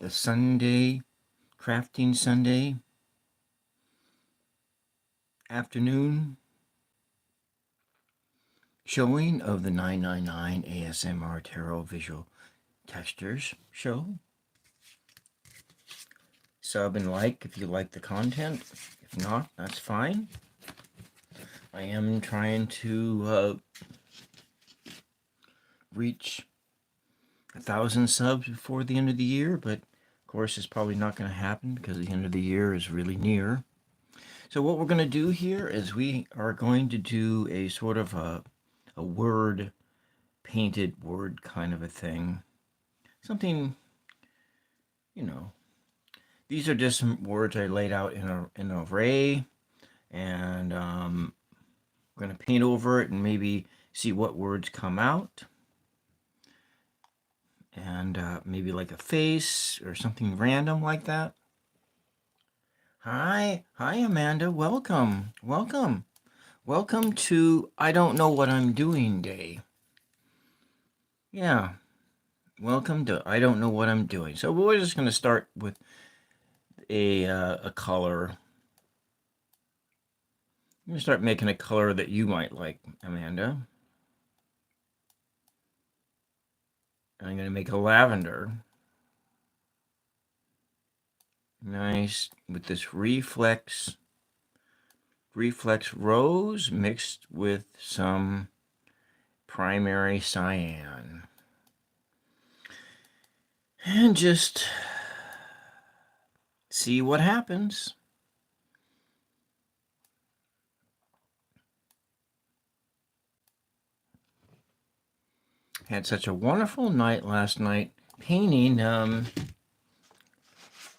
the Sunday, Crafting Sunday afternoon showing of the 999 ASMR Tarot Visual Textures show. Sub and like if you like the content. If not, that's fine. I am trying to reach 1,000 subs before the end of the year, but of course it's probably not going to happen because the end of the year is really near. So what we're going to do here is we are going to do a sort of a word, painted word kind of a thing. Something, you know, these are just some words I laid out in an array, and I'm going to paint over it and maybe see what words come out. And maybe like a face or something random like that. Hi, Amanda. Welcome, welcome to I Don't Know What I'm Doing Day. Yeah, welcome to I Don't Know What I'm Doing. So we're just going to start with a color. I'm going to start making a color that you might like, Amanda. I'm going to make a lavender. Nice, with this reflex rose mixed with some primary cyan. And just see what happens. Had such a wonderful night last night painting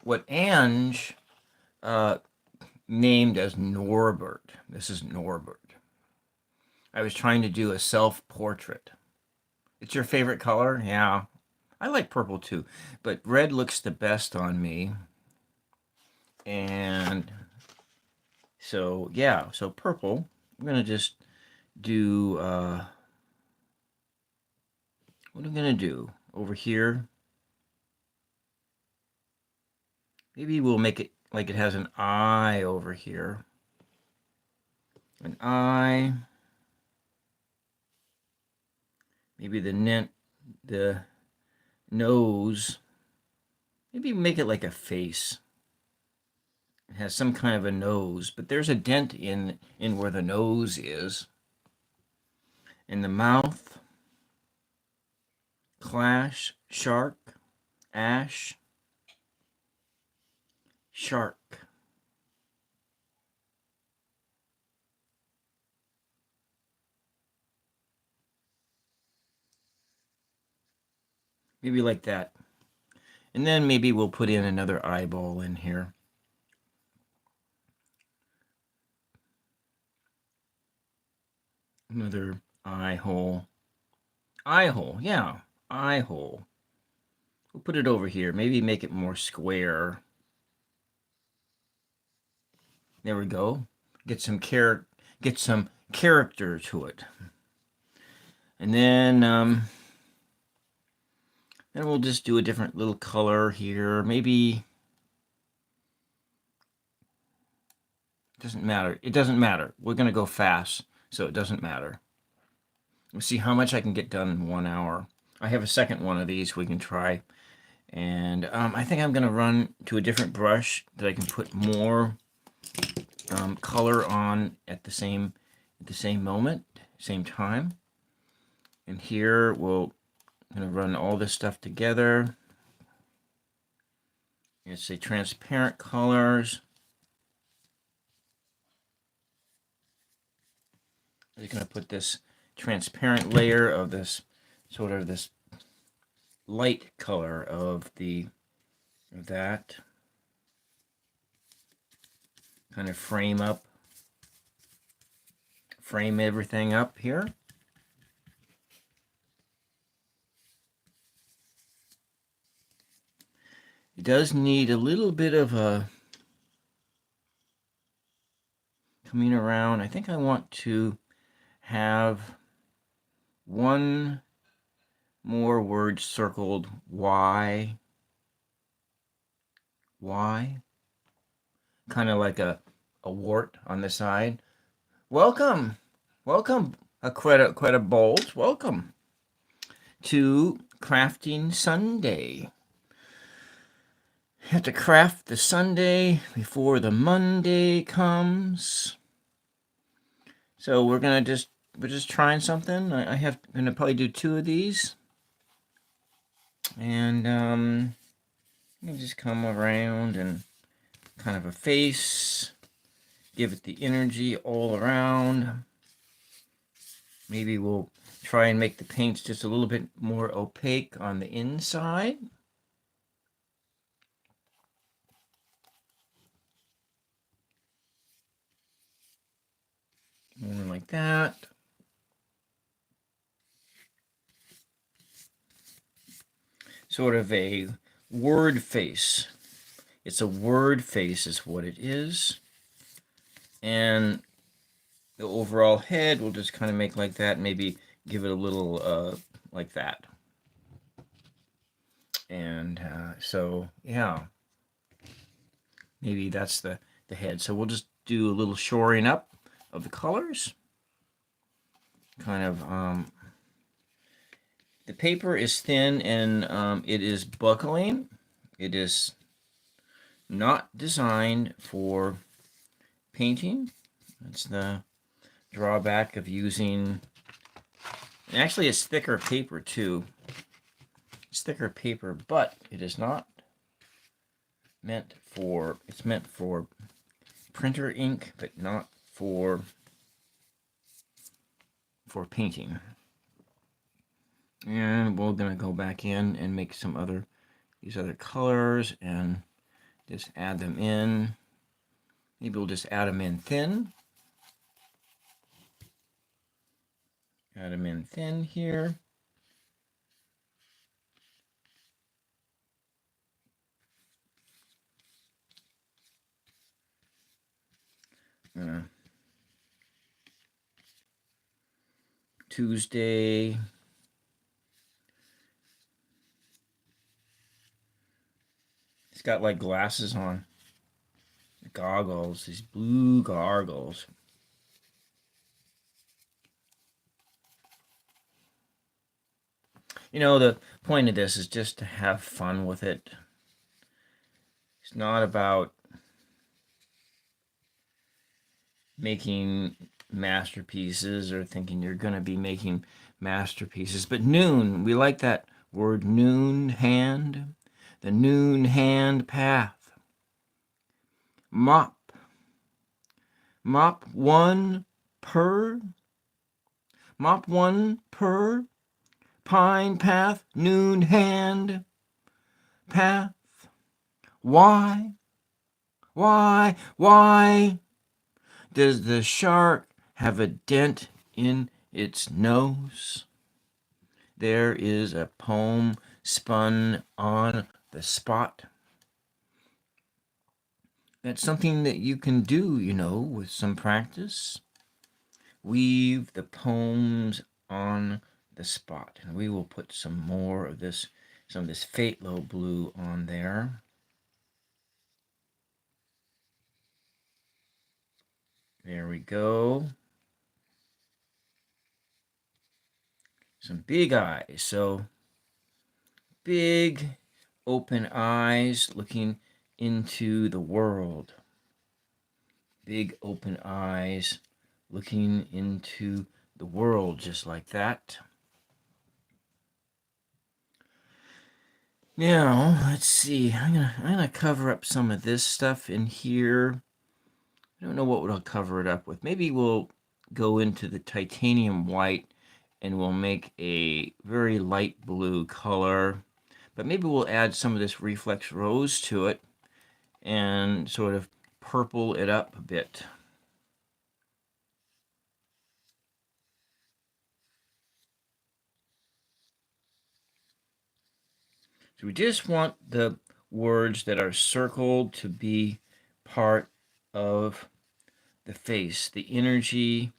what Ange named as Norbert. This is Norbert. I was trying to do a self-portrait. It's your favorite color? Yeah. I like purple too, but red looks the best on me. And so, yeah, so purple. I'm going to just do, what I'm going to do over here. Maybe we'll make it like it has an eye over here. An eye. Maybe the nose. Maybe make it like a face. It has some kind of a nose, but there's a dent in where the nose is. In the mouth. Clash, shark, ash, shark. Maybe like that. And then maybe we'll put in another eyeball in here. Another eye hole. Eye hole, yeah. Eye hole. We'll put it over here. Maybe make it more square. There we go. Get some character to it. And then we'll just do a different little color here. Maybe doesn't matter. It doesn't matter. We're gonna go fast, so it doesn't matter. We'll see how much I can get done in 1 hour. I have a second one of these we can try. And I think I'm gonna run to a different brush that I can put more color on at the same moment, same time. And here I'm gonna run all this stuff together. It's a transparent colors. I'm just gonna put this transparent layer of this sort of this light color of that. Kind of frame everything up here. It does need a little bit of a coming around. I think I want to have one more word circled Y. Y, kind of like a wart on the side. Welcome, welcome, Aqueta Bowles. Welcome to Crafting Sunday. Have to craft the Sunday before the Monday comes. So we're just trying something. I have gonna probably do 2 of these, and you just come around and kind of a face, give it the energy all around. Maybe we'll try and make the paints just a little bit more opaque on the inside. More like that. Sort of a word face. It's a word face is what it is. And the overall head we'll just kind of make like that, maybe give it a little like that. And so, yeah, maybe that's the head. So we'll just do a little shoring up of the colors. Kind of, the paper is thin and it is buckling. It is not designed for painting. That's the drawback of using, and actually it's thicker paper too. It's thicker paper, but it is not meant for, it's meant for printer ink, but not for painting. And we're gonna go back in and make some other, these other colors and just add them in. Maybe we'll just add them in thin. Add them in thin here. Tuesday. He's got like glasses on. Goggles, these blue goggles. You know, the point of this is just to have fun with it. It's not about making masterpieces or thinking you're going to be making masterpieces. But noon, we like that word noon hand, the noon hand path. Mop. Mop one per. Mop one per. Pine path, noon hand path. Why does the shark have a dent in its nose? There is a poem spun on the spot. That's something that you can do, you know, with some practice. Weave the poems on the spot. And we will put some more of this, some of this Phthalo blue on there. There we go. Some big eyes. So big open eyes looking into the world. Big open eyes looking into the world, just like that. Now, let's see. I'm gonna cover up some of this stuff in here. I don't know what I'll cover it up with. Maybe we'll go into the titanium white and we'll make a very light blue color. But maybe we'll add some of this reflex rose to it and sort of purple it up a bit. So we just want the words that are circled to be part of the face, the energy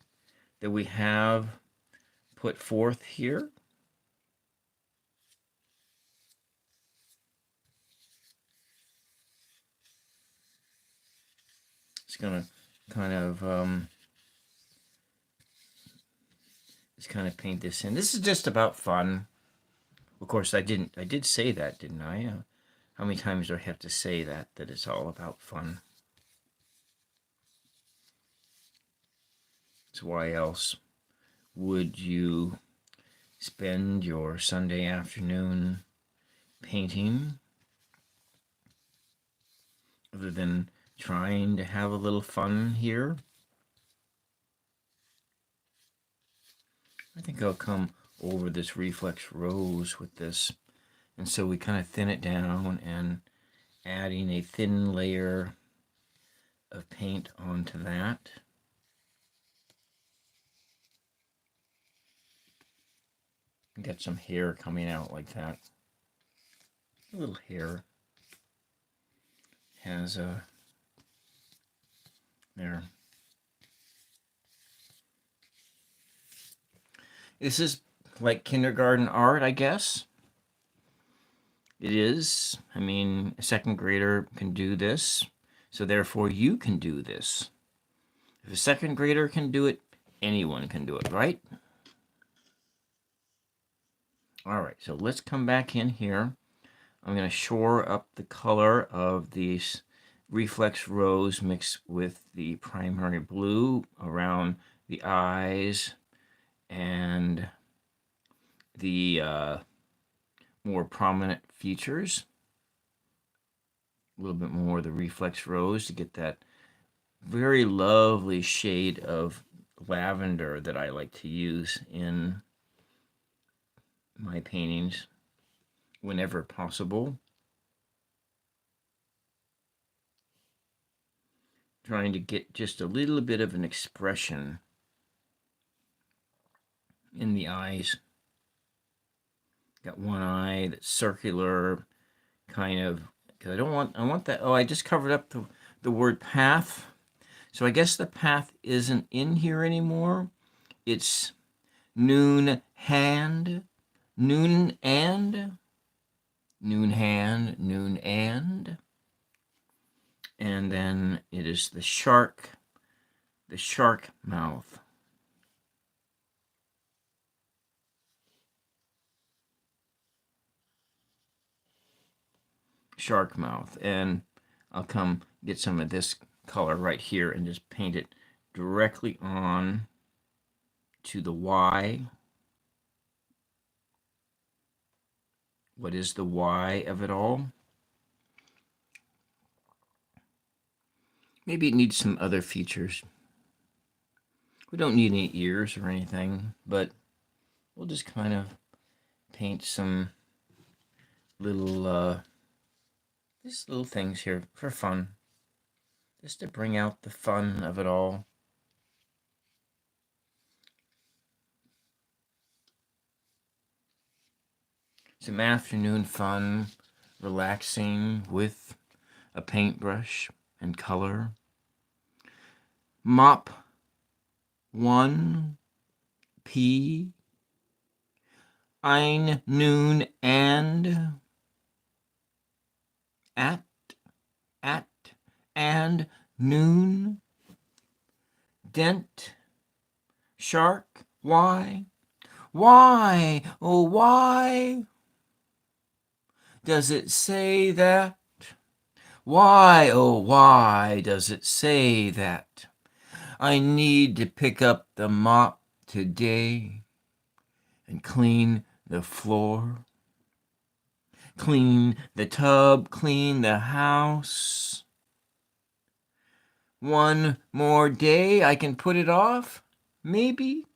that we have put forth here. It's gonna kind of paint this in. This is just about fun. Of course, I did say that, didn't I? How many times do I have to say that it's all about fun? So why else would you spend your Sunday afternoon painting other than trying to have a little fun here? I think I'll come over this reflex rose with this, and so we kind of thin it down and adding a thin layer of paint onto that. Get some hair coming out like that. A little hair has a there. This is like kindergarten art, I guess. It is. I mean, a second grader can do this, so therefore you can do this. If a second grader can do it, anyone can do it, right? All right, so let's come back in here. I'm going to shore up the color of these reflex rose mixed with the primary blue around the eyes and the more prominent features. A little bit more of the reflex rose to get that very lovely shade of lavender that I like to use in my paintings whenever possible. Trying to get just a little bit of an expression in the eyes. Got one eye that's circular, kind of, because I want that. Oh, I just covered up the word path. So I guess the path isn't in here anymore. It's noon hand, noon and, noon hand, noon and then it is the shark mouth. Shark mouth. And I'll come get some of this color right here and just paint it directly on to the Y. What is the Y of it all? Maybe it needs some other features. We don't need any ears or anything, but we'll just kind of paint some little just little things here for fun, just to bring out the fun of it all. Some afternoon fun, relaxing with a paintbrush and color. Mop 1 P ein noon and at and noon dent shark why oh why does it say that? Why, oh why does it say that? I need to pick up the mop today and clean the floor, clean the tub, clean the house. One more day I can put it off, maybe.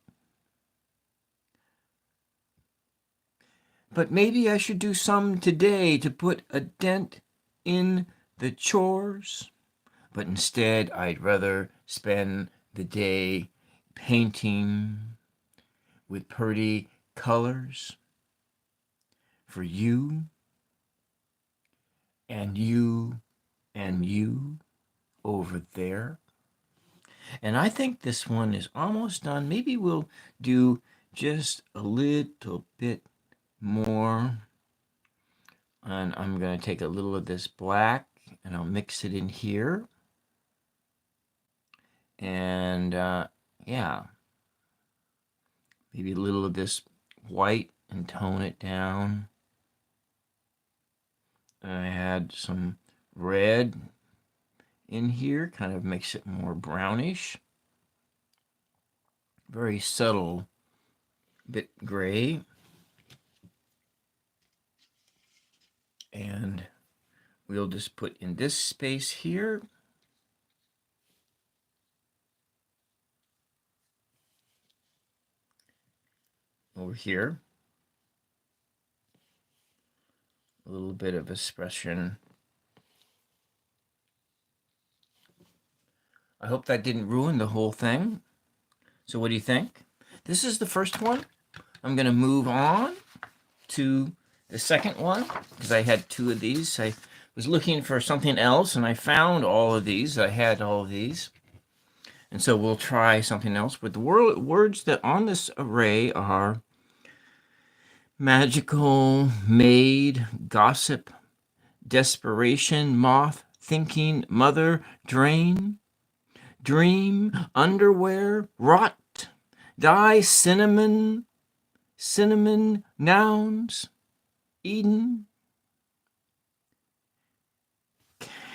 But maybe I should do some today to put a dent in the chores. But instead, I'd rather spend the day painting with pretty colors for you and you and you over there. And I think this one is almost done. Maybe we'll do just a little bit more. And I'm going to take a little of this black and I'll mix it in here. And yeah, maybe a little of this white and tone it down. I had some red in here, kind of makes it more brownish. Very subtle, bit gray. And we'll just put in this space here. Over here. A little bit of expression. I hope that didn't ruin the whole thing. So what do you think? This is the first one. I'm going to move on to the second one because I had two of these. I was looking for something else and I found all of these. I had all of these. And so we'll try something else. But the words that on this array are magical, maid, gossip, desperation, moth, thinking, mother, drain, dream, underwear, rot, dye, cinnamon, nouns, Eden,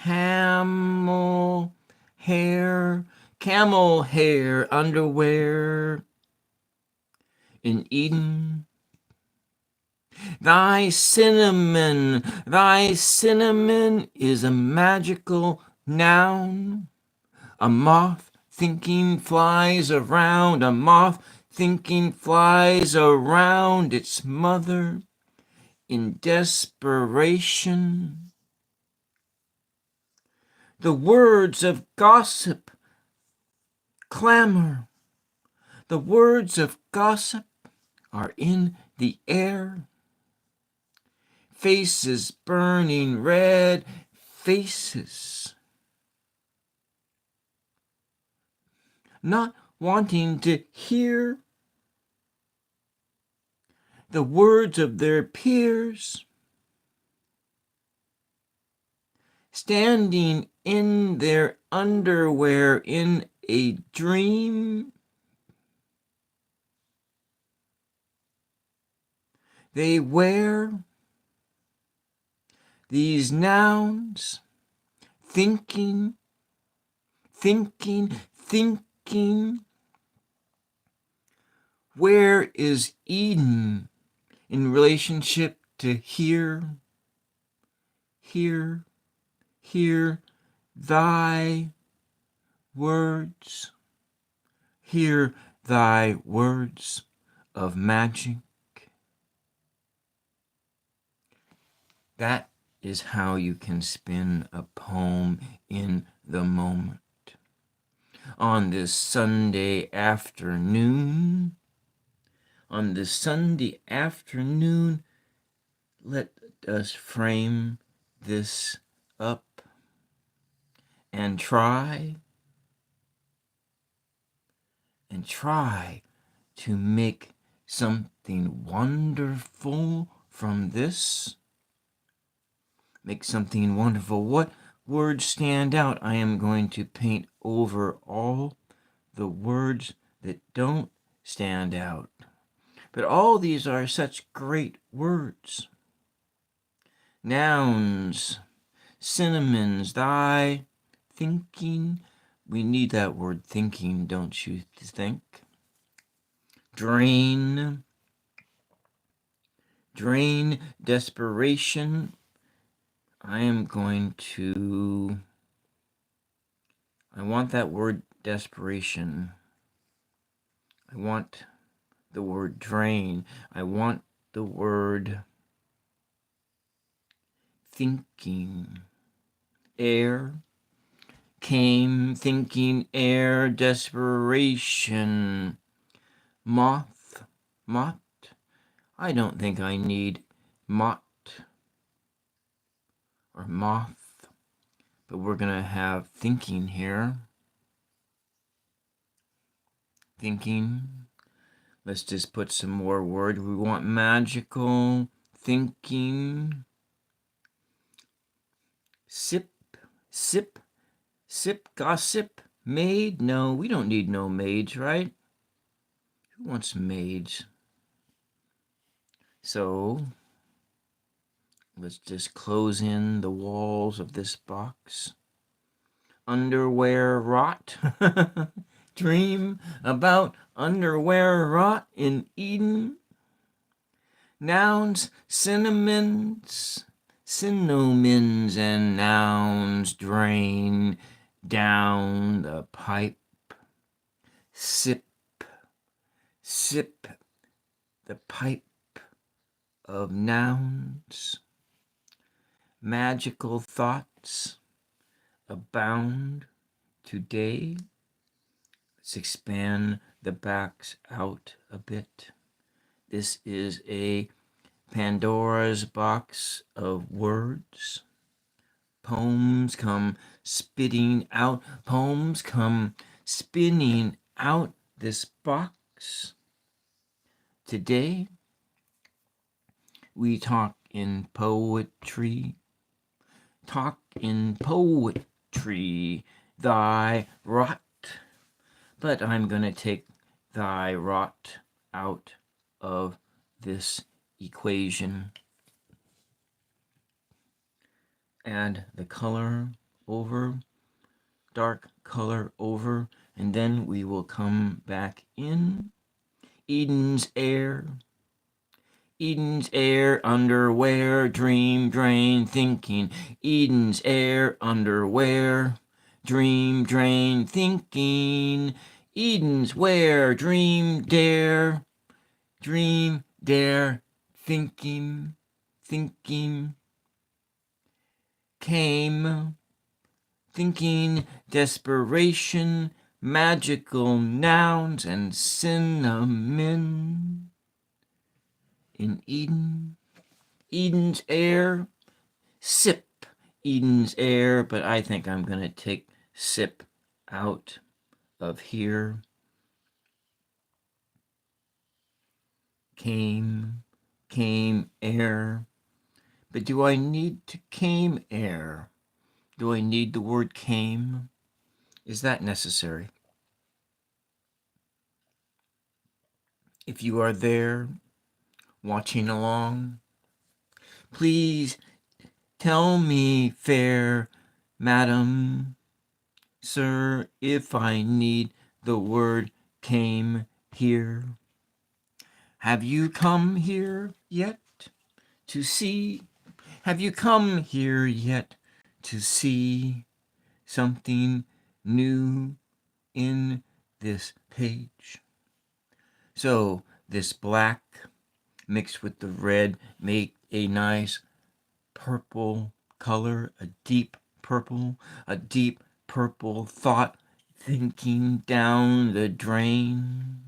camel hair, underwear, in Eden. Thy cinnamon is a magical noun. A moth thinking flies around, its mother in desperation. The words of gossip clamor. The words of gossip are in the air. Faces burning red, faces not wanting to hear the words of their peers, standing in their underwear in a dream. They wear these nouns, thinking. Where is Eden in relationship to hear thy words, hear thy words of magic? That is how you can spin a poem in the moment. On this Sunday afternoon, let us frame this up and try to make something wonderful from this. Make something wonderful. What words stand out? I am going to paint over all the words that don't stand out. But all these are such great words. Nouns, cinnamons, thy, thinking. We need that word thinking, don't you think? Drain, desperation. I want that word desperation. I want the word drain. I want the word thinking. Air, came, thinking, air, desperation. Moth. I don't think I need mott or moth, but we're going to have thinking here. Thinking. Let's just put some more words. We want magical, thinking. Sip, gossip, Maid? No, we don't need no maids, right? Who wants maids? So let's just close in the walls of this box. Underwear rot. Dream about underwear rot in Eden. Nouns, cinnamons, and nouns drain down the pipe. Sip, sip the pipe of nouns. Magical thoughts abound today. Let's expand the backs out a bit. This is a Pandora's box of words. Poems come spitting out. Poems come spinning out this box. Today, we talk in poetry. Talk in poetry. Thy rot. But I'm going to take thy rot out of this equation. Add the color over, dark color over, and then we will come back in. Eden's air. Eden's air, underwear, dream, drain, thinking. Eden's air, underwear, dream, drain, thinking. Eden's where, dream, dare, thinking, came, thinking, desperation, magical nouns, and cinnamon. In Eden, Eden's air, sip Eden's air, but I think I'm going to take sip out of here. Came air. But do I need to came air? Do I need the word came? Is that necessary? If you are there, watching along, please tell me, fair madam, sir, if I need the word came here. Have you come here yet to see? Have you come here yet to see something new in this page? So this black mixed with the red make a nice purple color, a deep purple thought thinking down the drain.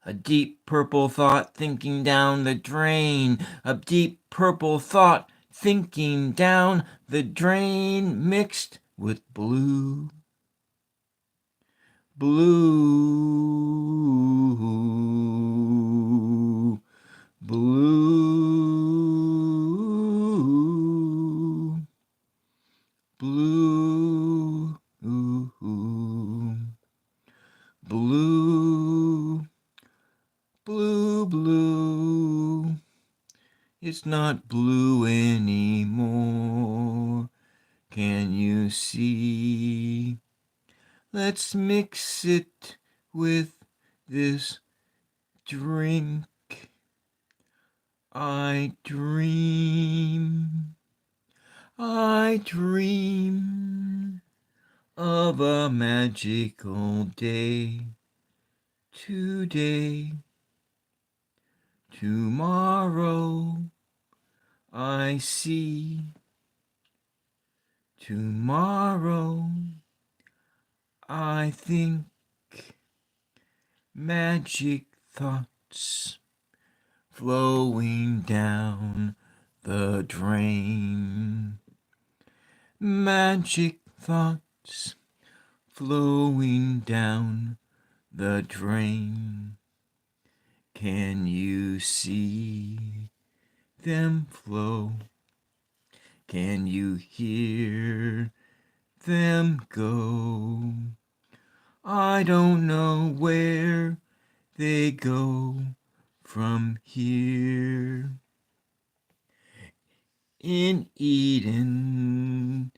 A deep purple thought thinking down the drain. A deep purple thought thinking down the drain mixed with blue. Blue. Blue. Blue. Blue. Blue, blue. It's not blue anymore. Can you see? Let's mix it with this drink. I dream of a magical day today. Tomorrow I see. Tomorrow I think. Magic thoughts flowing down the drain. Magic thoughts flowing down the drain. Can you see them flow? Can you hear them go. I don't know where they go from here. In Eden,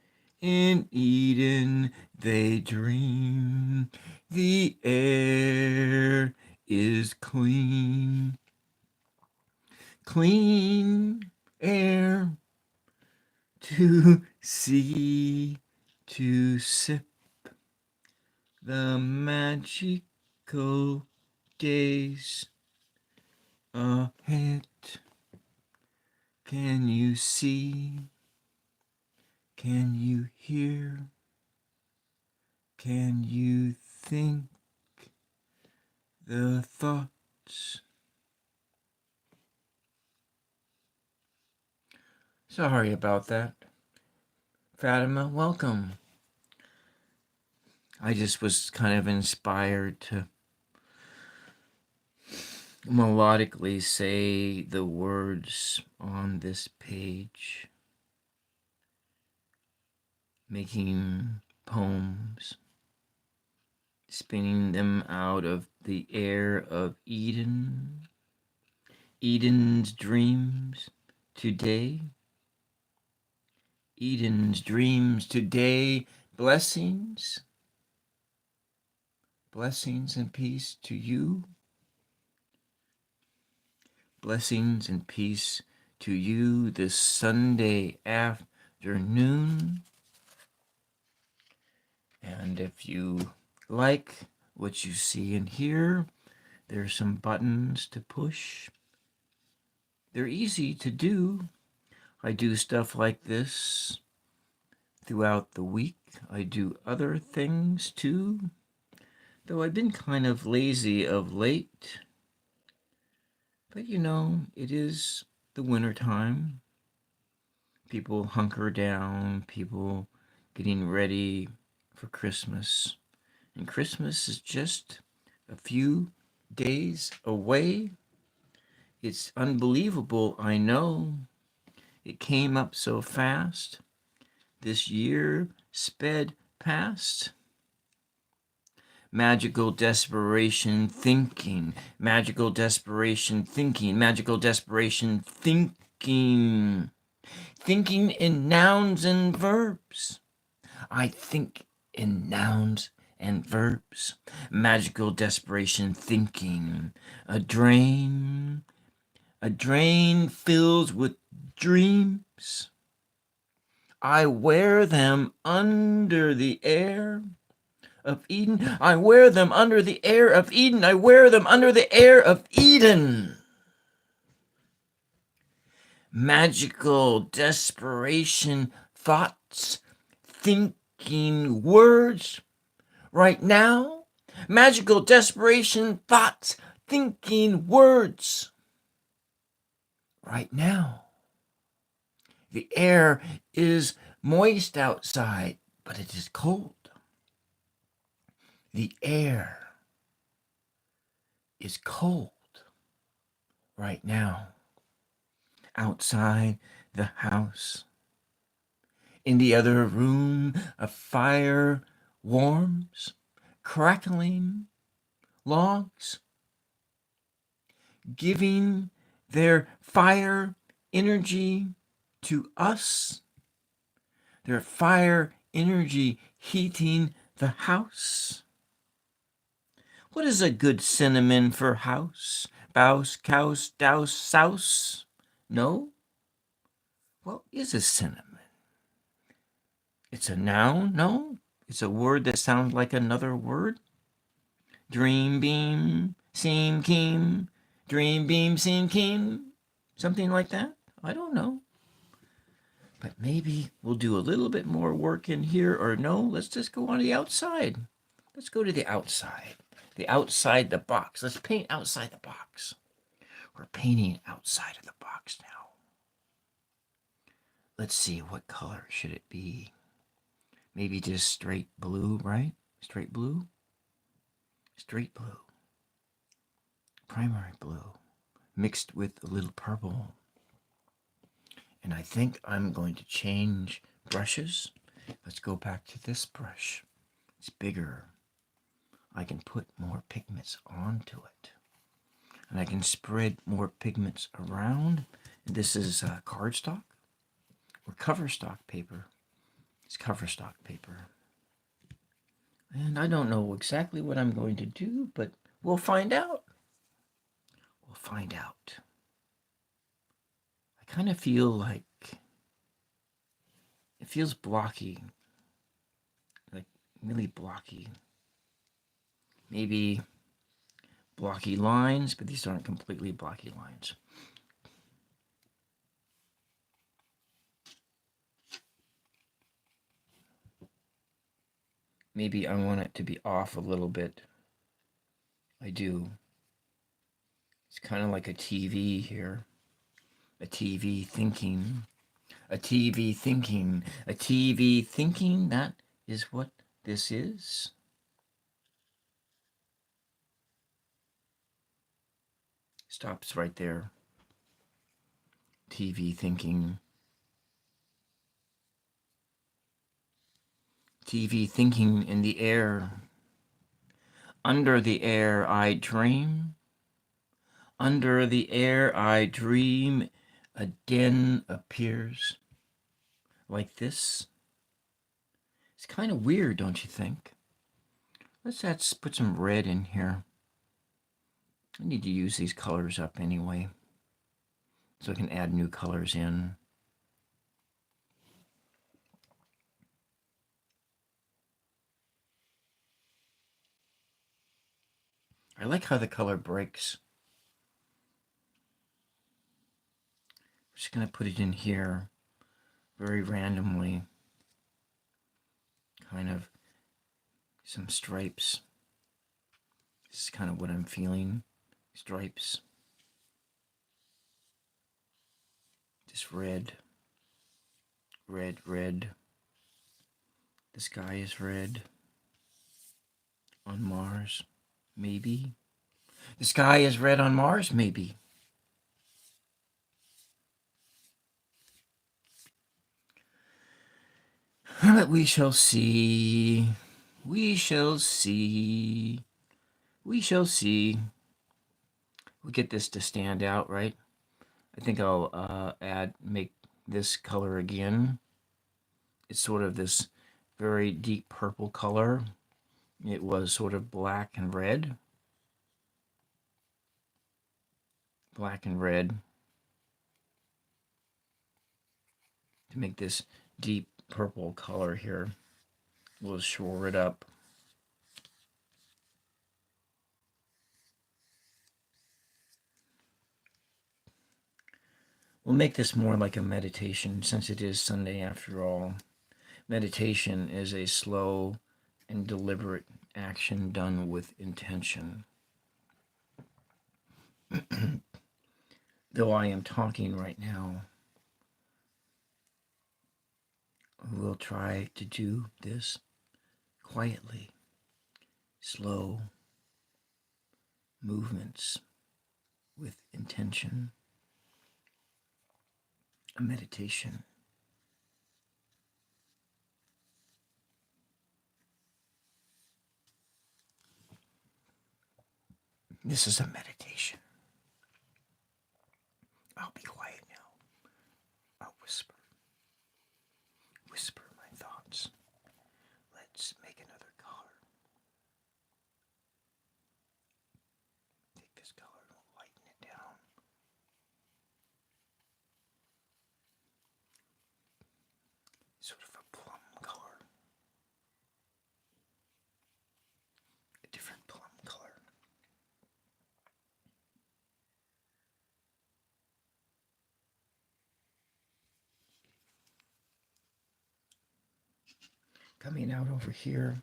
they dream. The air is clean, clean air to see, to sip the magical days ahead. Can you see? Can you hear? Can you think the thoughts? Sorry about that. Fatima, welcome. I just was kind of inspired to melodically say the words on this page, making poems, spinning them out of the air of Eden, Eden's dreams today, Eden's dreams today, blessings, blessings and peace to you, blessings and peace to you this Sunday afternoon. And if you like what you see and hear, there's some buttons to push. They're easy to do. I do stuff like this throughout the week. I do other things too, though I've been kind of lazy of late. But you know, it is the winter time. People hunker down, people getting ready for Christmas. And Christmas is just a few days away. It's unbelievable, I know. It came up so fast. This year sped past. Magical desperation thinking, magical desperation thinking, magical desperation thinking. Thinking in nouns and verbs. I think in nouns and verbs. Magical desperation thinking. A drain filled with dreams. I wear them under the air of Eden. I wear them under the air of Eden. I wear them under the air of Eden. Magical desperation thoughts, thinking words right now. Magical desperation thoughts, thinking words right now. The air is moist outside, but it is cold. The air is cold right now. Outside the house. In the other room, a fire warms, crackling logs, giving their fire energy to us, their fire energy heating the house. What is a good synonym for house? Bouse, couse, douse, souse? No? What is a synonym? It's a noun? No? It's a word that sounds like another word? Dream beam, seem keen. Dream beam, seem keen. Something like that? I don't know. But maybe we'll do a little bit more work in here, or no, let's just go on the outside. Let's go to the outside. The outside the box. Let's paint outside the box. We're painting outside of the box now. Let's see, what color should it be? Maybe just straight blue, right? Straight blue? Straight blue. Primary blue. Mixed with a little purple. And I think I'm going to change brushes. Let's go back to this brush. It's bigger. I can put more pigments onto it. And I can spread more pigments around. And this is cardstock or cover stock paper. It's cover stock paper. And I don't know exactly what I'm going to do, but we'll find out. We'll find out. I kind of feel like it feels blocky, like really blocky. Maybe blocky lines, but these aren't completely blocky lines. Maybe I want it to be off a little bit. I do. It's kind of like a TV here. A TV thinking. A TV thinking. A TV thinking. That is what this is. Stops right there. TV thinking. TV thinking in the air. Under the air I dream. Under the air I dream. A den appears. Like this. It's kind of weird, don't you think? Let's put some red in here. I need to use these colors up anyway, so I can add new colors in. I like how the color breaks. I'm just going to put it in here very randomly. Kind of some stripes. This is kind of what I'm feeling. Stripes. Just red. Red, red. The sky is red. On Mars, maybe. The sky is red on Mars, maybe. But we shall see. We shall see. We shall see. We'll get this to stand out, right? I think I'll make this color again. It's sort of this very deep purple color. It was sort of black and red. Black and red. To make this deep purple color here. We'll shore it up. We'll make this more like a meditation since it is Sunday after all. Meditation is a slow and deliberate action done with intention. Though I am talking right now, we'll try to do this quietly, slow movements with intention, a meditation. This is a meditation. I'll be quiet now. I'll whisper. Whisper my thoughts. Let's make another color. Take this color and lighten it down. Sort of a plum color. A different plum color. Coming out over here.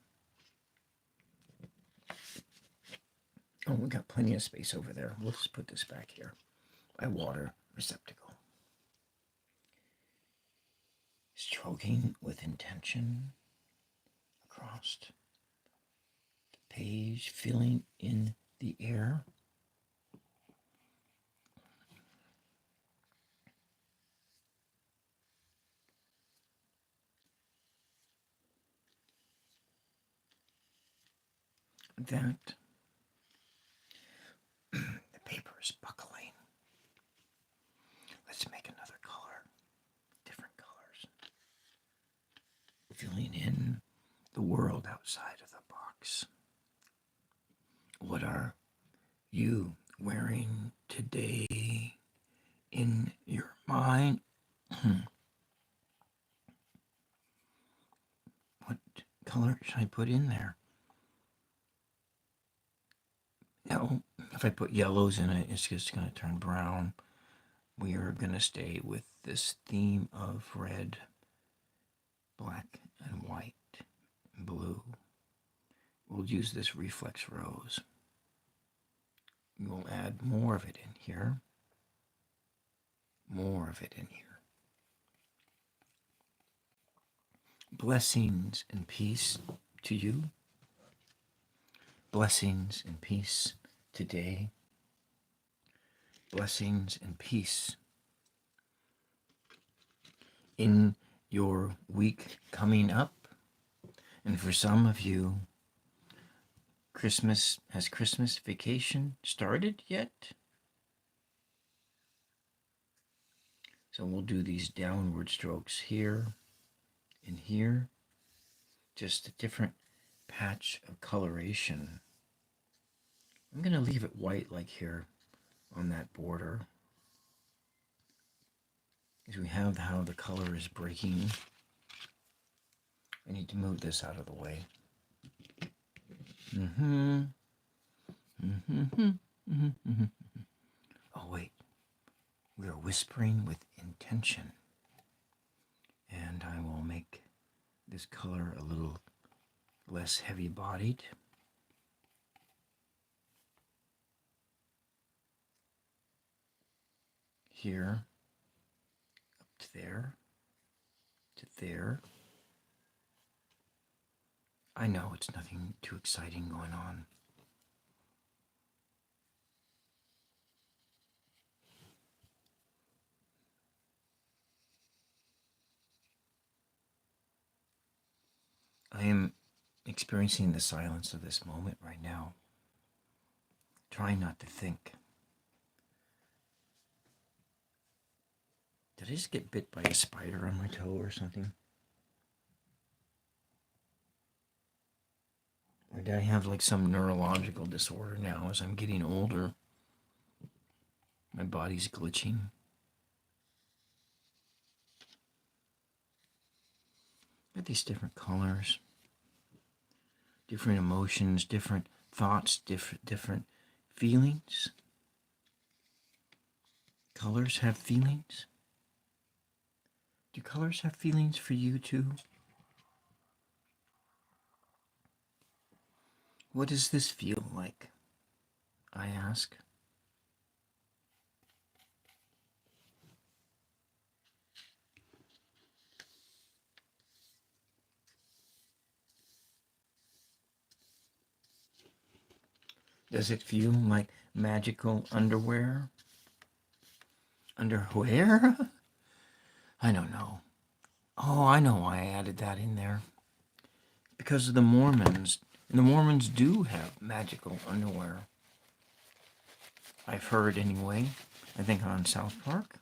Oh, we got plenty of space over there. We'll just put this back here. My water receptacle. Stroking with intention across the page, filling in the air. that the paper is buckling. Let's make another color, different colors. Filling in the world outside of the box. What are you wearing today in your mind? What color should I put in there? No, if I put yellows in it, it's just going to turn brown. We are going to stay with this theme of red, black, and white, and blue. We'll use this reflex rose. We'll add more of it in here. More of it in here. Blessings and peace to you. Blessings and peace today. Blessings and peace in your week coming up. And for some of you, has Christmas vacation started yet? So we'll do these downward strokes here and here. Just a different patch of coloration. I'm going to leave it white like here on that border. As we have how the color is breaking. I need to move this out of the way. Oh, wait. We are whispering with intention. And I will make this color a little less heavy-bodied. Here, up to there, to there. I know it's nothing too exciting going on. I am experiencing the silence of this moment right now. Trying not to think. Did I just get bit by a spider on my toe or something? Or did I have like some neurological disorder now as I'm getting older? My body's glitching. Got these different colors, different emotions, different thoughts, different feelings. Colors have feelings. Do colors have feelings for you too? What does this feel like? I ask. Does it feel like magical underwear? Underwear? I don't know. Oh, I know why I added that in there. Because of the Mormons. And the Mormons do have magical underwear. I've heard anyway. I think on South Park.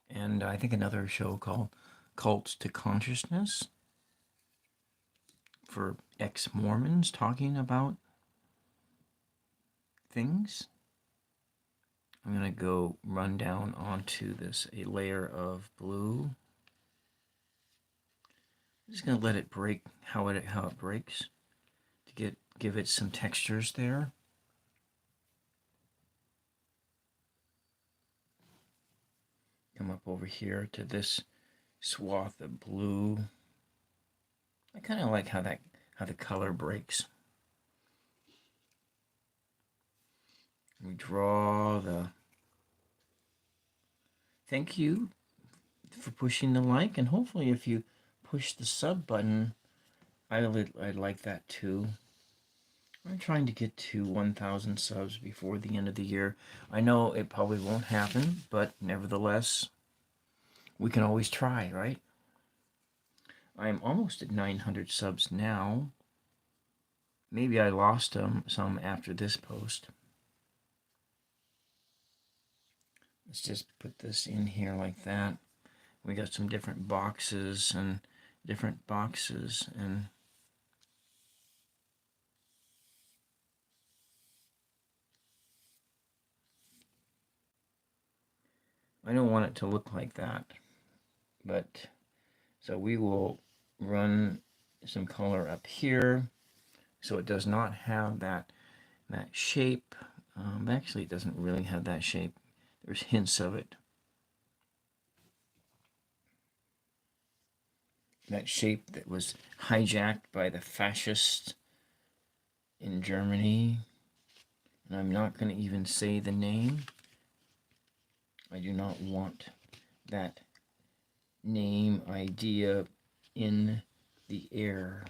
And I think another show called Cults to Consciousness. For ex-Mormons talking about things. I'm going to go run down onto this, a layer of blue. I'm just going to let it break how it breaks to give it some textures there. Come up over here to this swath of blue. I kind of like how the color breaks. We draw the... Thank you for pushing the like, and hopefully if you push the sub button, I'd like that too. I'm trying to get to 1,000 subs before the end of the year. I know it probably won't happen, but nevertheless, we can always try, right? I'm almost at 900 subs now. Maybe I lost some after this post. Let's just put this in here like that. We got some different boxes and I don't want it to look like that, but so we will run some color up here so it does not have that shape. Actually, it doesn't really have that shape. There's hints of it. That shape that was hijacked by the fascists in Germany. And I'm not going to even say the name. I do not want that name idea in the air.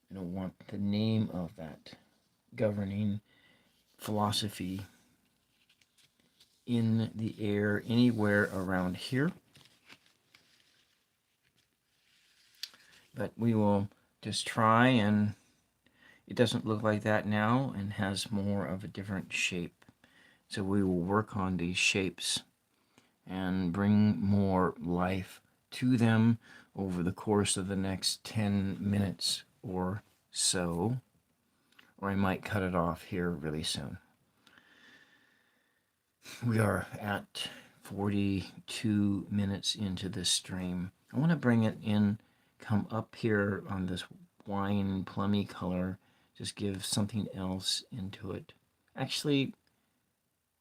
I don't want the name of that governing philosophy in the air anywhere around here. But we will just try, and it doesn't look like that now and has more of a different shape. So we will work on these shapes and bring more life to them over the course of the next 10 minutes or so. Or I might cut it off here really soon. We are at 42 minutes into this stream. I want to bring it in, come up here on this wine plummy color, just give something else into it. Actually,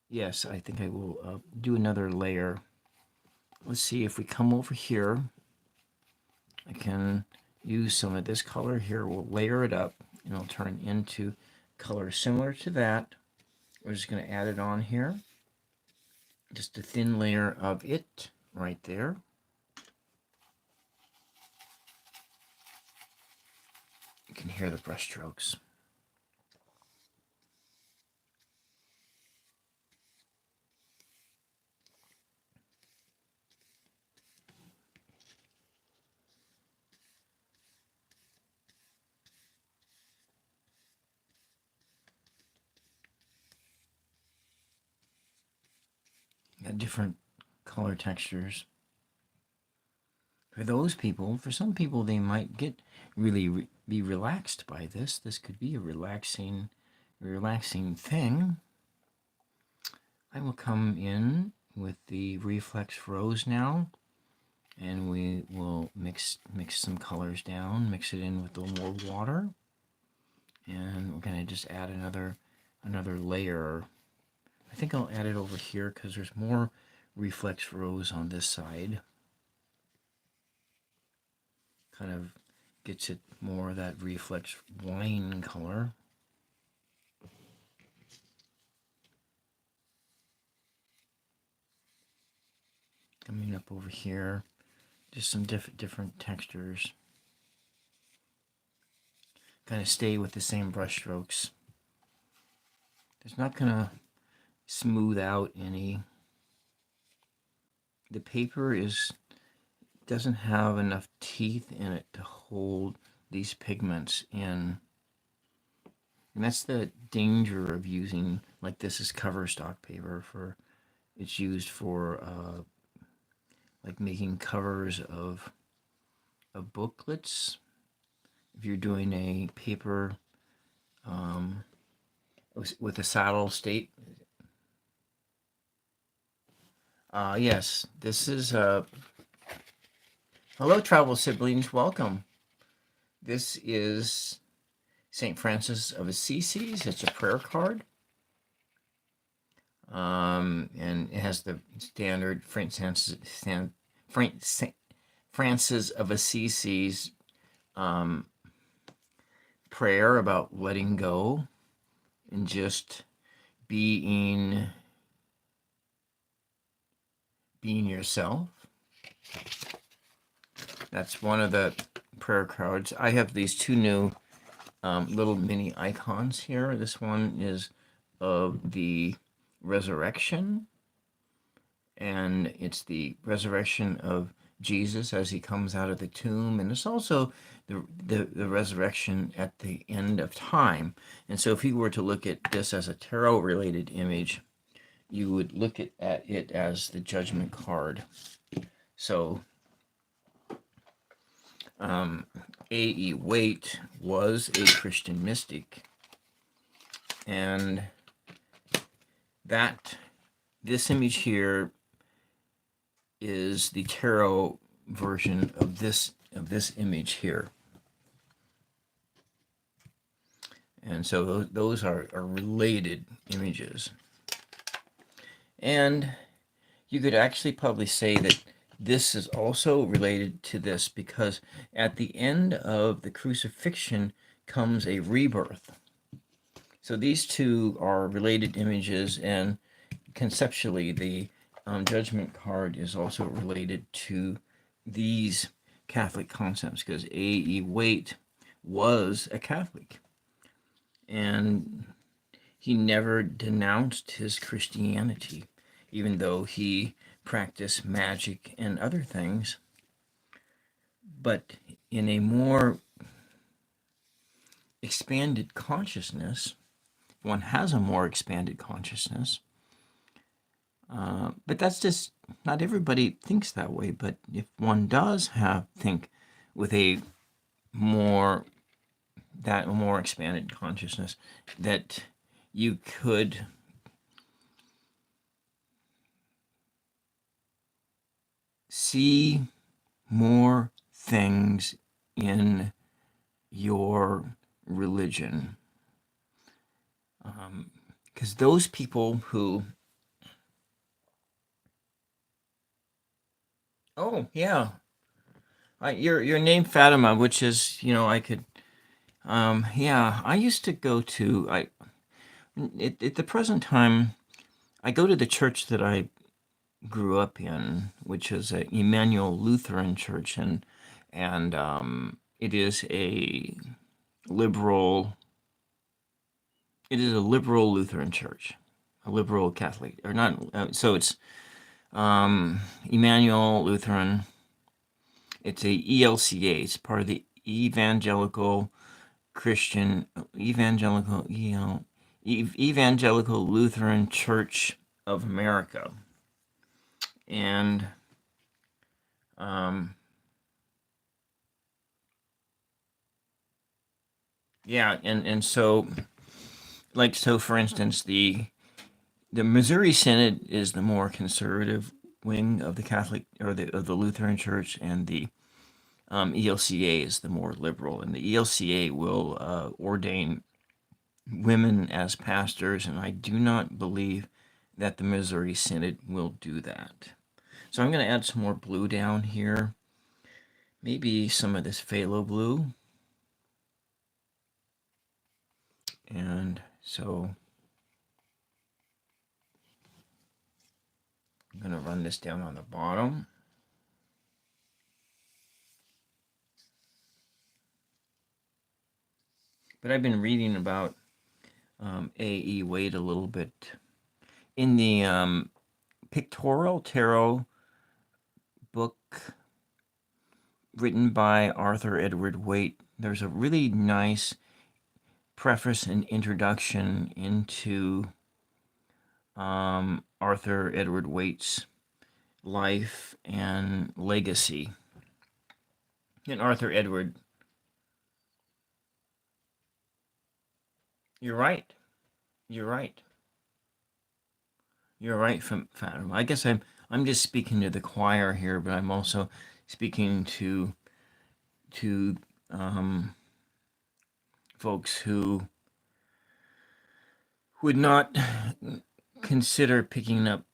yes, I think I will do another layer. Let's see if we come over here. I can use some of this color here. We'll layer it up and it'll turn into color similar to that. We're just going to add it on here. Just a thin layer of it right there. You can hear the brush strokes. Got different color textures. For those people, for some people, they might get really be relaxed by this. This could be a relaxing thing. I will come in with the reflex rose now, and we will mix some colors down, mix it in with a little more water, and we're gonna just add another layer. I think I'll add it over here because there's more reflex rose on this side. Kind of gets it more of that reflex wine color. Coming up over here, just some different textures. Kind of stay with the same brush strokes. It's not gonna smooth out any. The paper doesn't have enough teeth in it to hold these pigments in. And that's the danger of using, like this is cover stock paper for, it's used for like making covers of booklets. If you're doing a paper with a saddle state. Yes, this is hello travel siblings, welcome. This is St. Francis of Assisi. It's a prayer card. And it has the standard Francis of Assisi's prayer about letting go and just being yourself. That's one of the prayer cards. I have these two new little mini icons here. This one is of the resurrection, and it's the resurrection of Jesus as he comes out of the tomb, and it's also the resurrection at the end of time. And so, if you were to look at this as a tarot related image, you would look at it as the judgment card. So, A.E. Waite was a Christian mystic, and this image here is the tarot version of this image here. And so those are related images. And you could actually probably say that this is also related to this, because at the end of the crucifixion comes a rebirth. So these two are related images, and conceptually the judgment card is also related to these Catholic concepts, because A.E. Waite was a Catholic, and he never denounced his Christianity, even though he practiced magic and other things. But in a more expanded consciousness, one has a more expanded consciousness. But that's just, not everybody thinks that way. But if one does think with a more expanded consciousness, that you could see more things in your religion. Because those people who... Oh, yeah. Your name Fatima, which is, I could... yeah, I used to go to... at the present time, I go to the church that I grew up in, which is a Emmanuel Lutheran church, and it is a liberal Lutheran church, a liberal Catholic, or not. So it's Emmanuel Lutheran. It's a ELCA. It's part of the Evangelical Lutheran Church of America. And yeah, and so, for instance, the Missouri Synod is the more conservative wing of the Catholic, or of the Lutheran Church, and the ELCA is the more liberal, and the ELCA will ordain women as pastors, and I do not believe that the Missouri Synod will do that. So I'm going to add some more blue down here, maybe some of this phthalo blue, and so I'm going to run this down on the bottom. But I've been reading about A.E. Waite a little bit. In the Pictorial Tarot book written by Arthur Edward Waite, there's a really nice preface and introduction into Arthur Edward Waite's life and legacy. And Arthur Edward... You're right. You're right. You're right, Fatima. I guess I'm just speaking to the choir here, but I'm also speaking to folks who would not consider picking up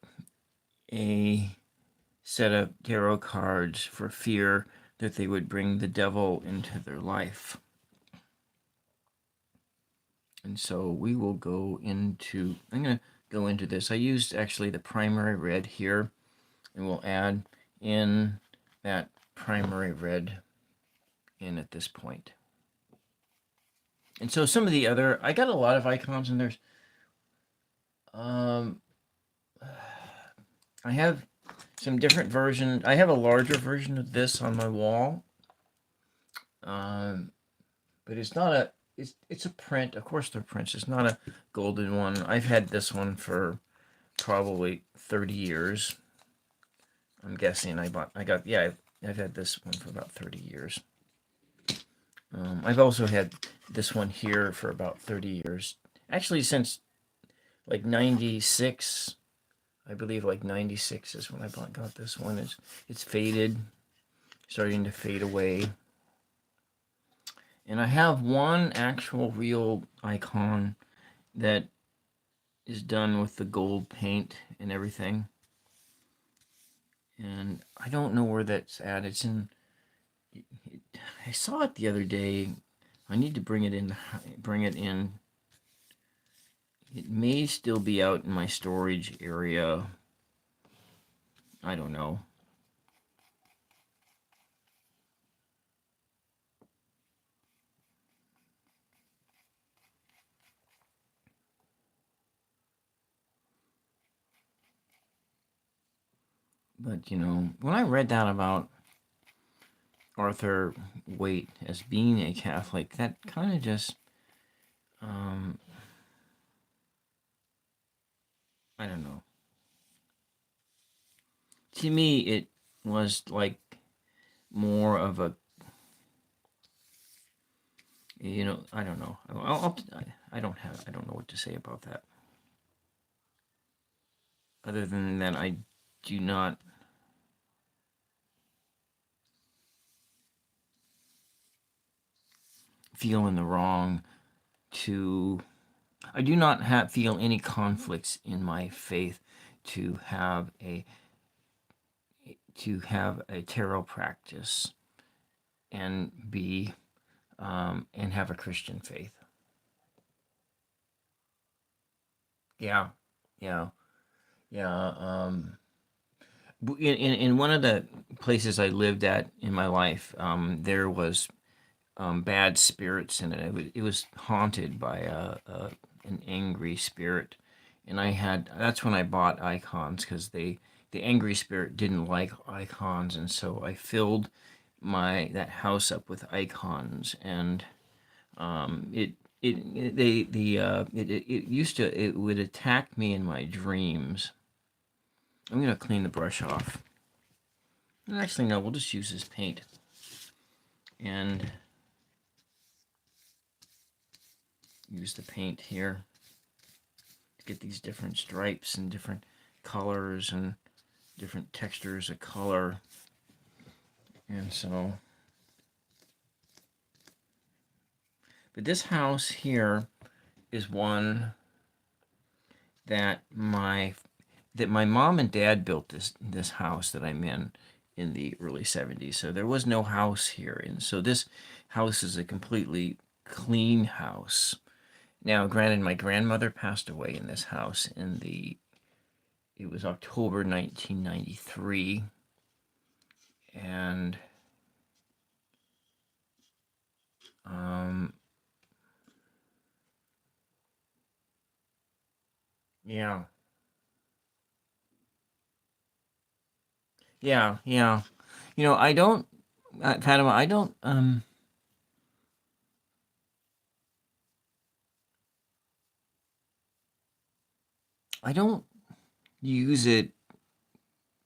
a set of tarot cards for fear that they would bring the devil into their life. And so we will go into... I'm going to go into this. I used actually the primary red here, and we'll add in that primary red in at this point. And so some of the other... I got a lot of icons, and there's... I have some different versions. I have a larger version of this on my wall, but it's not a. It's a print. Of course, they're prints. It's not a golden one. I've had this one for probably 30 years. I'm guessing I've had this one for about 30 years. I've also had this one here for about 30 years. Actually, since like 96, I believe like 96 is when I got this one. It's faded, starting to fade away. And I have one actual real icon that is done with the gold paint and everything. And I don't know where that's at. It's in. I saw it the other day. I need to bring it in. Bring it in. It may still be out in my storage area. I don't know. But, when I read that about Arthur Waite as being a Catholic, that kind of just, I don't know. To me, it was like more of a, I don't know. I don't know what to say about that. Other than that, I do not feel in the wrong to. I do not feel any conflicts in my faith to have a tarot practice and be and have a Christian faith. Yeah, yeah, yeah. In one of the places I lived at in my life, there was bad spirits in it. It was haunted by an angry spirit, and that's when I bought icons because the angry spirit didn't like icons, and so I filled that house up with icons, and it would attack me in my dreams. I'm gonna clean the brush off. Actually, no, we'll just use this paint and use the paint here to get these different stripes and different colors and different textures of color. And so, but this house here is one that my mom and dad built this house that I'm in the early 70s. So there was no house here, and so this house is a completely clean house. Now, granted, my grandmother passed away in this house it was October 1993, and yeah, yeah. I don't, Fatima, I don't use it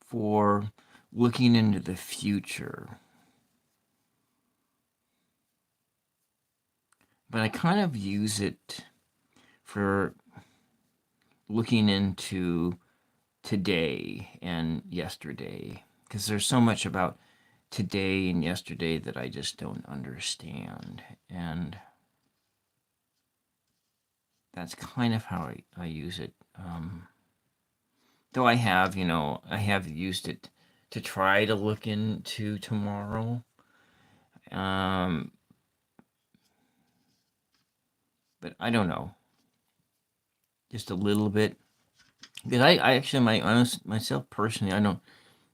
for looking into the future, but I kind of use it for looking into today and yesterday, because there's so much about today and yesterday that I just don't understand. And that's kind of how I use it. Though I have used it to try to look into tomorrow. But I don't know. Just a little bit. Because I actually, myself personally, I don't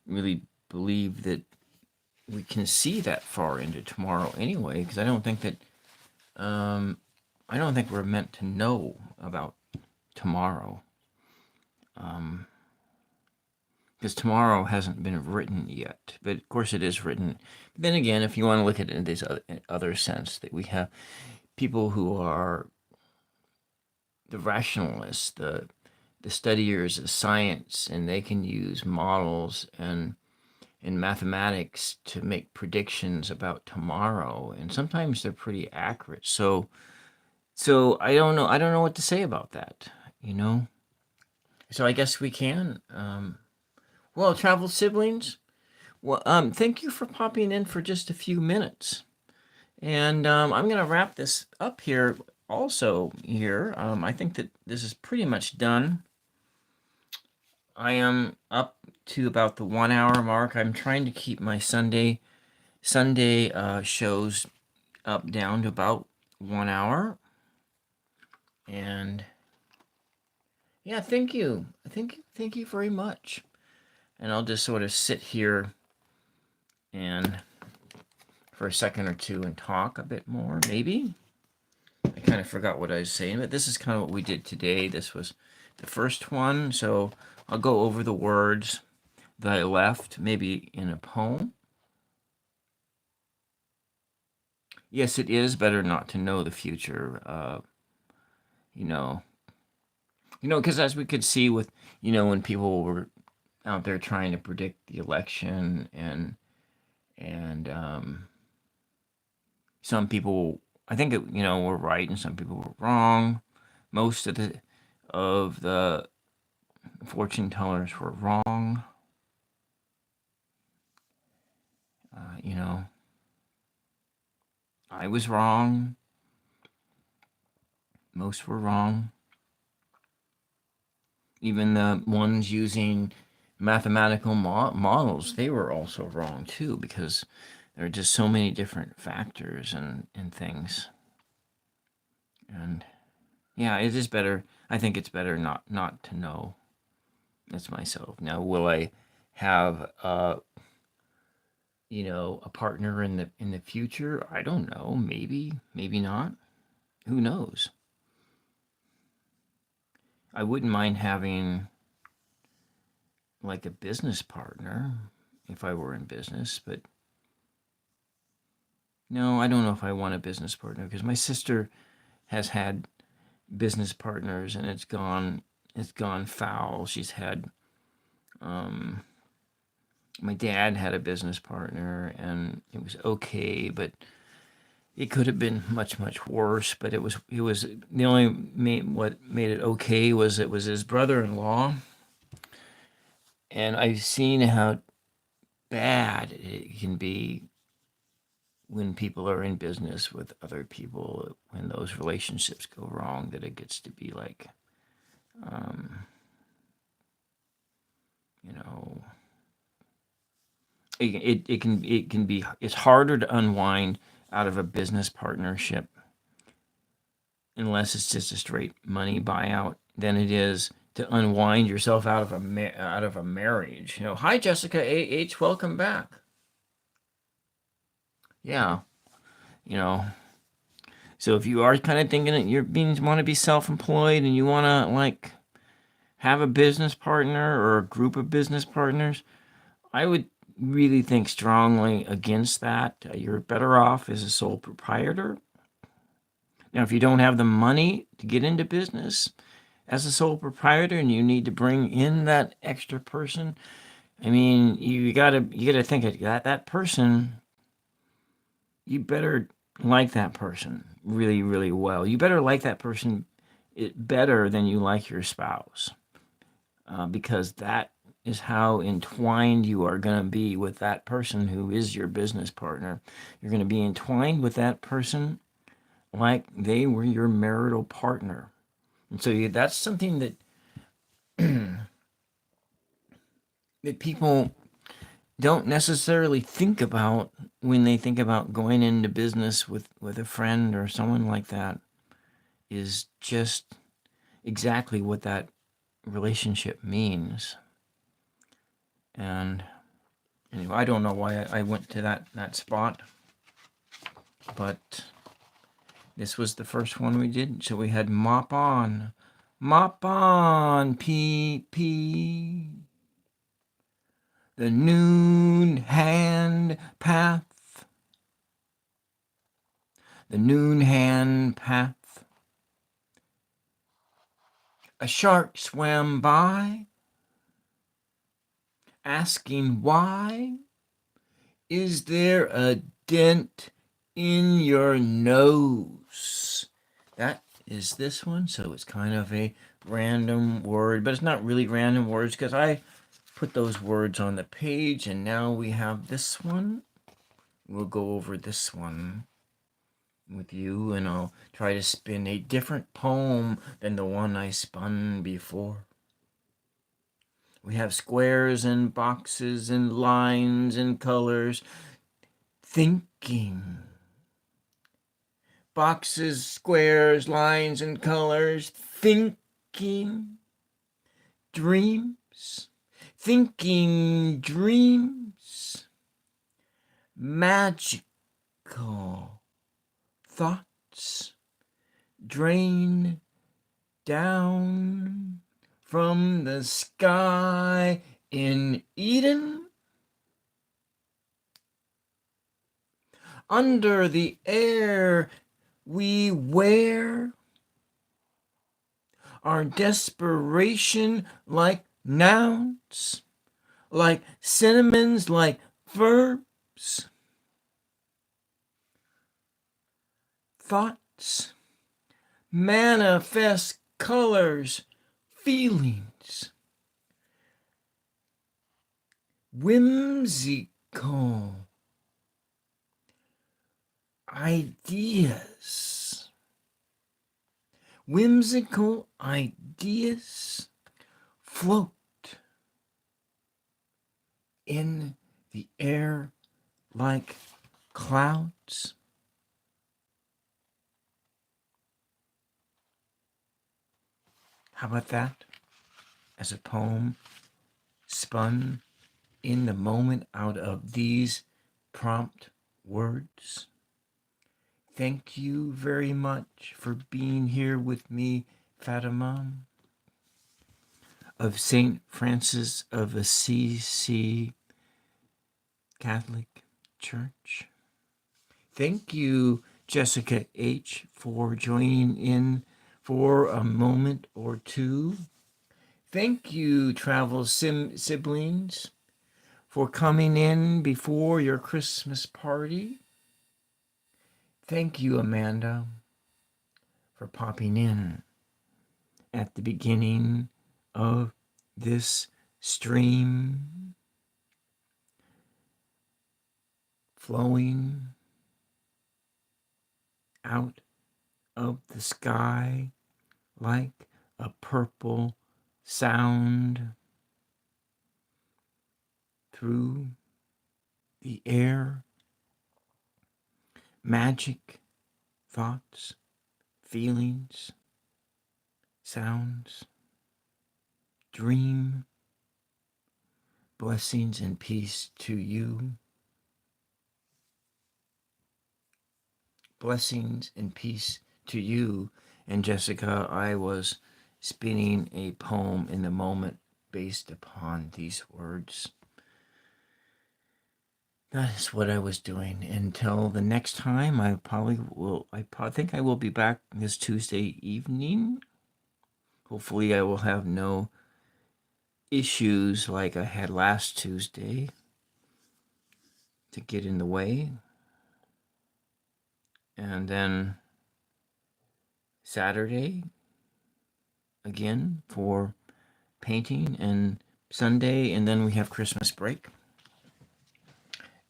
really believe that we can see that far into tomorrow anyway, because I don't think we're meant to know about tomorrow. because tomorrow hasn't been written yet. But of course, it is written. But then again, if you want to look at it in this other sense, that we have people who are the rationalists, the studiers of science, and they can use models and mathematics to make predictions about tomorrow, and sometimes they're pretty accurate. So I don't know. I don't know what to say about that. You know. So I guess we can. Well, travel siblings. Well, thank you for popping in for just a few minutes, and I'm gonna wrap this up here. Also, here, I think that this is pretty much done. I am up to about the 1 hour mark. I'm trying to keep my Sunday shows up down to about 1 hour. And yeah, thank you. Thank you very much. And I'll just sort of sit here and for a second or two and talk a bit more, maybe. I kind of forgot what I was saying, but this is kind of what we did today. This was the first one, so I'll go over the words that I left, maybe in a poem. Yes, it is better not to know the future. You know, because as we could see with, when people were out there trying to predict the election, and some people, I think it, were right and some people were wrong. Most of the fortune tellers were wrong. You know, I was wrong. Most were wrong. Even the ones using mathematical models, they were also wrong too, because there are just so many different factors and things. And yeah, it is better. I think it's better not to know. That's myself. Now, will I have a partner in the future? I don't know. Maybe not. Who knows? I wouldn't mind having like a business partner if I were in business, but no, I don't know if I want a business partner, because my sister has had business partners and it's gone foul. She's had my dad had a business partner and it was okay, but it could have been much worse. But it was the only what made it okay was it was his brother-in-law, and I've seen how bad it can be when people are in business with other people, when those relationships go wrong, that it gets to be like, you know, it can be, it's harder to unwind out of a business partnership, unless it's just a straight money buyout, than it is to unwind yourself out of a marriage. Hi Jessica AH, welcome back. Yeah, you know. So if you are kind of thinking that want to be self-employed and you want to like have a business partner or a group of business partners, I would really think strongly against that. You're better off as a sole proprietor. Now, if you don't have the money to get into business as a sole proprietor and you need to bring in that extra person, I mean, you gotta think of that person. You better like that person really, really well. You better like that person better than you like your spouse, because that is how entwined you are going to be with that person who is your business partner. You're going to be entwined with that person like they were your marital partner. And so that's something that that people don't necessarily think about when they think about going into business with a friend or someone like that, is just exactly what that relationship means. And anyway, I don't know why I went to that spot, but this was the first one we did. So we had Mop On, PP. the noon hand path, the noon hand path. A shark swam by, asking why. Is there a dent in your nose? That is this one, so it's kind of a random word, but it's not really random words because I put those words on the page, and now we have this one. We'll go over this one with you, and I'll try to spin a different poem than the one I spun before. We have squares and boxes and lines and colors. Thinking. Boxes, squares, lines, and colors. Thinking. Dreams. Thinking dreams. Magical thoughts drain down from the sky in Eden. Under the air we wear our desperation like nouns, like synonyms, like verbs. Thoughts manifest colors, feelings, whimsical ideas. Whimsical ideas float in the air like clouds. How about that? As a poem spun in the moment out of these prompt words. Thank you very much for being here with me, Fatima, of St. Francis of Assisi Catholic Church. Thank you, Jessica H., for joining in for a moment or two. Thank you, Travel Siblings, for coming in before your Christmas party. Thank you, Amanda, for popping in at the beginning of this stream, flowing out of the sky like a purple sound through the air. Magic thoughts, feelings, sounds, dream. Blessings and peace to you. Blessings and peace to you. And Jessica, I was spinning a poem in the moment based upon these words. That is what I was doing until the next time. I think I will be back this Tuesday evening. Hopefully I will have no issues like I had last Tuesday to get in the way. And then Saturday again for painting, and Sunday, and then we have Christmas break.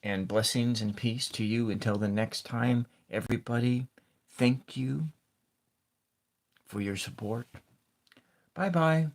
And blessings and peace to you until the next time, everybody. Thank you for your support. Bye-bye.